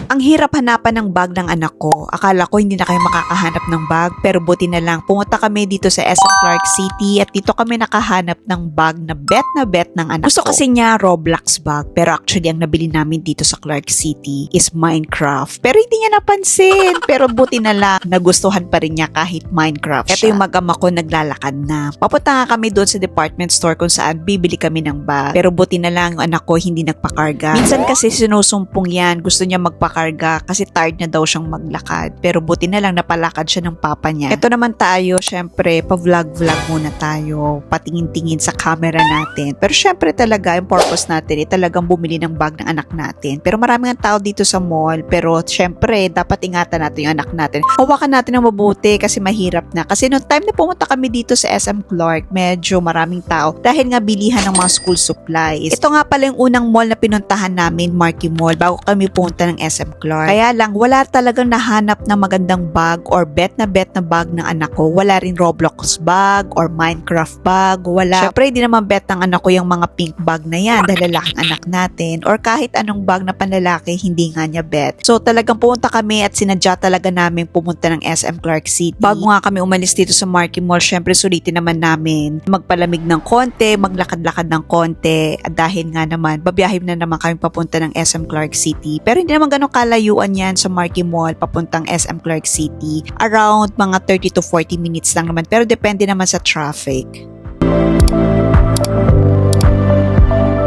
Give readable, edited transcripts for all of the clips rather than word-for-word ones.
Ang hirap hanapan ng bag ng anak ko. Akala ko hindi na kayo makakahanap ng bag, pero buti na lang pumunta kami dito sa SM Clark City at dito kami nakahanap ng bag na bet ng anak ko. Gusto kasi niya Roblox bag, pero actually ang nabili namin dito sa Clark City is Minecraft. Pero hindi niya napansin, pero buti na lang nagustuhan pa rin niya kahit Minecraft siya. Ito yung mag-ama ko naglalakad na. Papunta nga kami doon sa department store kung saan bibili kami ng bag. Pero buti na lang yung anak ko hindi nagpakarga. Minsan kasi sinusumpong yan, gusto niya magpakarga kasi tired na daw siyang maglakad. Pero buti na lang napalakad siya ng papa niya. Ito naman tayo, syempre, pa-vlog muna tayo. Patingin-tingin sa camera natin. Pero syempre talaga, yung purpose natin ay talagang bumili ng bag ng anak natin. Pero marami ng tao dito sa mall. Pero syempre, dapat ingatan natin yung anak natin. Hawakan natin ng mabuti kasi mahirap na. Kasi noong time na pumunta kami dito sa SM Clark, medyo maraming tao dahil nga bilihan ng mga school supplies. Ito nga pala yung unang mall na pinuntahan namin, Marquee Mall, bago kami pumunta ng SM Clark. Kaya lang, wala talagang nahanap na magandang bag or bet na bag ng anak ko. Wala rin Roblox bag or Minecraft bag. Wala. Syempre, hindi naman bet ng anak ko yung mga pink bag na yan dahil lalaking anak natin. Or kahit anong bag na panlalaki, hindi nga niya bet. So, talagang pumunta kami at sinadya talaga namin pumunta ng SM Clark City. Bago nga kami umalis dito sa Marquee Mall, syempre sulitin naman namin magpalamig ng konti, maglakad-lakad ng konti. At dahil nga naman, babiyahin na naman kami papunta ng SM Clark City. Pero hindi naman ganun kalayuan yan sa Marquee Mall papuntang SM Clark City. Around mga 30 to 40 minutes lang naman. Pero depende naman sa traffic.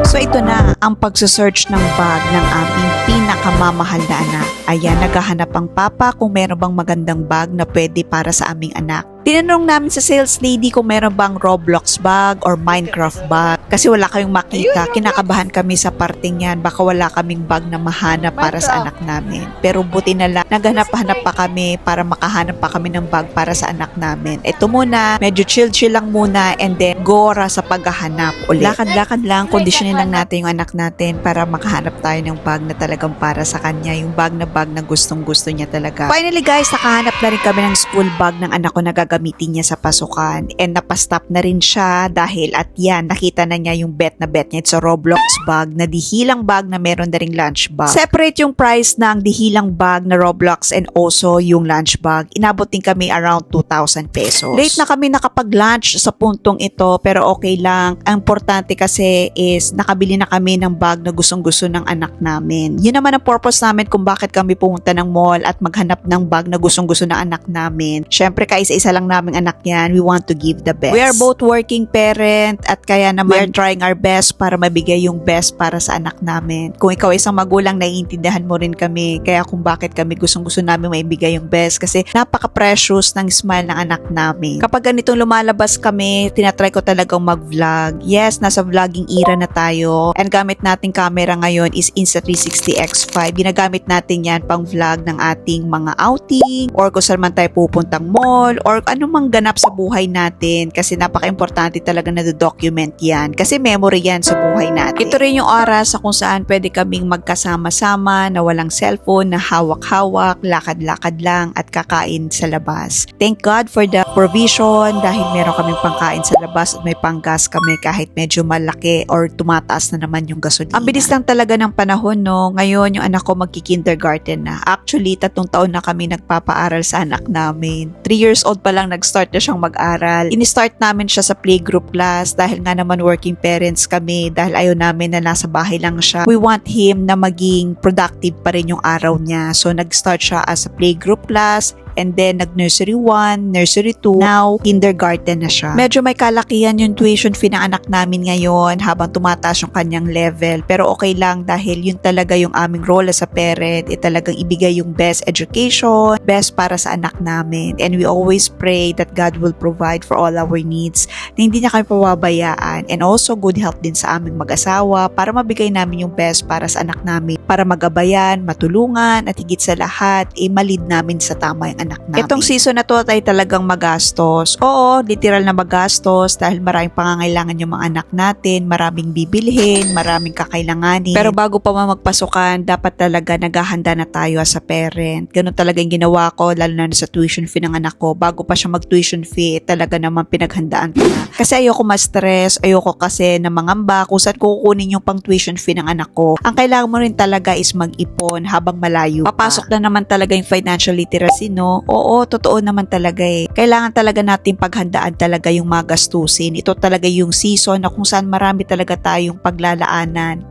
So ito na ang pagsasearch ng bag ng aming pinakamamahal na anak. Ayan, naghahanap ang papa kung meron bang magandang bag na pwede para sa aming anak. Tinanong namin sa sales lady kung meron bang Roblox bag or Minecraft bag. Kasi wala kayong makita. Kinakabahan kami sa parting yan. Baka wala kaming bag na mahanap para sa anak namin. Pero buti na lang, naghanap-hanap pa kami para makahanap pa kami ng bag para sa anak namin. Ito muna, medyo chill lang muna and then gora sa paghahanap ulit. Lakad-lakad lang, kondisyonin lang natin yung anak natin para makahanap tayo ng bag na talagang para sa kanya. Yung bag na gustong-gusto niya talaga. Finally guys, nakahanap na rin kami ng school bag ng anak ko na gagamitin niya sa pasukan. And napastop na rin siya dahil at yan, nakita na niya yung bet niya. It's a Roblox bag na dihilang bag na meron na ring lunch bag. Separate yung price ng dihilang bag na Roblox and also yung lunch bag. Inabot din kami around 2,000 pesos. Late na kami nakapag-lunch sa puntong ito pero okay lang. Ang importante kasi is nakabili na kami ng bag na gustong-gusto ng anak namin. Yun naman ang purpose namin kung bakit kami pumunta ng mall at maghanap ng bag na gustong-gusto ng anak namin. Syempre, kaisa-isa lang naming anak yan. We want to give the best. We are both working parent at kaya naman we are trying our best para mabigay yung best para sa anak namin. Kung ikaw isang magulang, naiintindihan mo rin kami. Kaya kung bakit kami gustong-gusto namin maibigay yung best kasi napaka-precious ng smile ng anak namin. Kapag ganitong lumalabas kami, tinatry ko talagang mag-vlog. Yes, nasa vlogging era na tayo. And gamit nating camera ngayon is Insta360 X5. Ginagamit natin yan pang vlog ng ating mga outing or kung saan man tayo pupuntang mall or anumang ganap sa buhay natin kasi napaka-importante talaga na document yan kasi memory yan sa buhay natin. Ito rin yung oras sa kung saan pwede kaming magkasama-sama na walang cellphone, na hawak-hawak, lakad-lakad lang at kakain sa labas. Thank God for the provision dahil meron kaming pangkain sa labas at may panggas kami kahit medyo malaki or tumataas na naman yung gasolina. Ang bilis lang talaga ng panahon, no? Ngayon yung anak ko magki-kindergarten na. Actually, 3 taon na kami nagpapaaral sa anak namin. 3 years old pa lang nag-start na siyang mag-aral. In-start namin siya sa playgroup class dahil nga naman working parents kami dahil ayaw namin na nasa bahay lang siya. We want him na maging productive pa rin yung araw niya. So, nag-start siya as a playgroup class and then nag-nursery 1, nursery 2, now kindergarten na siya. Medyo may kalakihan yung tuition fee ng anak namin ngayon habang tumataas yung kanyang level. Pero okay lang dahil yun talaga yung aming role as a parent, talagang ibigay yung best education, best para sa anak namin. And we always pray that God will provide for all our needs, na hindi niya kami pababayaan. And also good health din sa aming mag-asawa para mabigay namin yung best para sa anak namin, para magabayan, matulungan, at higit sa lahat, ma-lead namin sa tama yung anak namin. Itong season na to ay talagang magastos. Oo, literal na magastos dahil maraming pangangailangan yung mga anak natin, maraming bibilhin, maraming kakailanganin. Pero bago pa magpasukan, dapat talaga naghahanda na tayo as a parent. Ganun talaga yung ginawa ko, lalo na sa tuition fee ng anak ko. Bago pa siya mag-tuition fee, talaga naman pinaghandaan ko na. Kasi ayoko ma-stress, ayoko kasi na mangamba kung saan kukunin yung pang tuition fee ng anak ko. Ang kailangan mo rin talaga is mag-ipon habang malayo pa. Papasok na naman talaga yung financial literacy, no? Oo, totoo naman talaga eh. Kailangan talaga natin paghandaan talaga yung mga gastusin. Ito talaga yung season na kung saan marami talaga tayong paglalaanan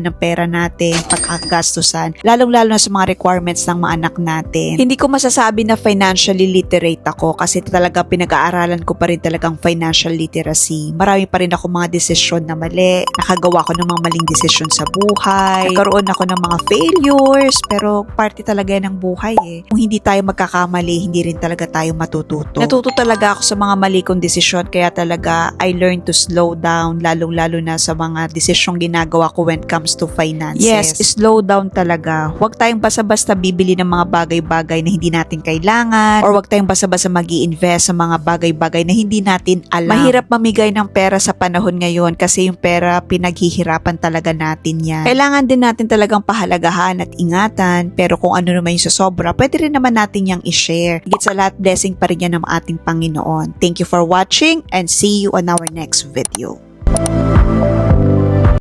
ng pera natin, pagkagastusan, lalong-lalo na sa mga requirements ng mga anak natin. Hindi ko masasabi na financially literate ako kasi talaga pinag-aaralan ko pa rin talagang financial literacy. Marami pa rin ako mga desisyon na mali, nakagawa ko ng mga maling desisyon sa buhay, nagkaroon ako ng mga failures, pero parte talaga yan ng buhay eh. Kung hindi tayo magkakamali, hindi rin talaga tayo matututo. Natuto talaga ako sa mga mali kong desisyon, kaya talaga I learned to slow down, lalong-lalo na sa mga desisyong ginagawa ko when it comes to finances. Yes, slow down talaga. Huwag tayong basta-basta bibili ng mga bagay-bagay na hindi natin kailangan, or huwag tayong basta-basta mag-i-invest sa mga bagay-bagay na hindi natin alam. Mahirap mamigay ng pera sa panahon ngayon kasi yung pera pinaghihirapan talaga natin yan. Kailangan din natin talagang pahalagahan at ingatan, pero kung ano naman yung sasobra, pwede rin naman natin yung i-share. Higit sa lahat, blessing pa rin yan ng ating Panginoon. Thank you for watching and see you on our next video.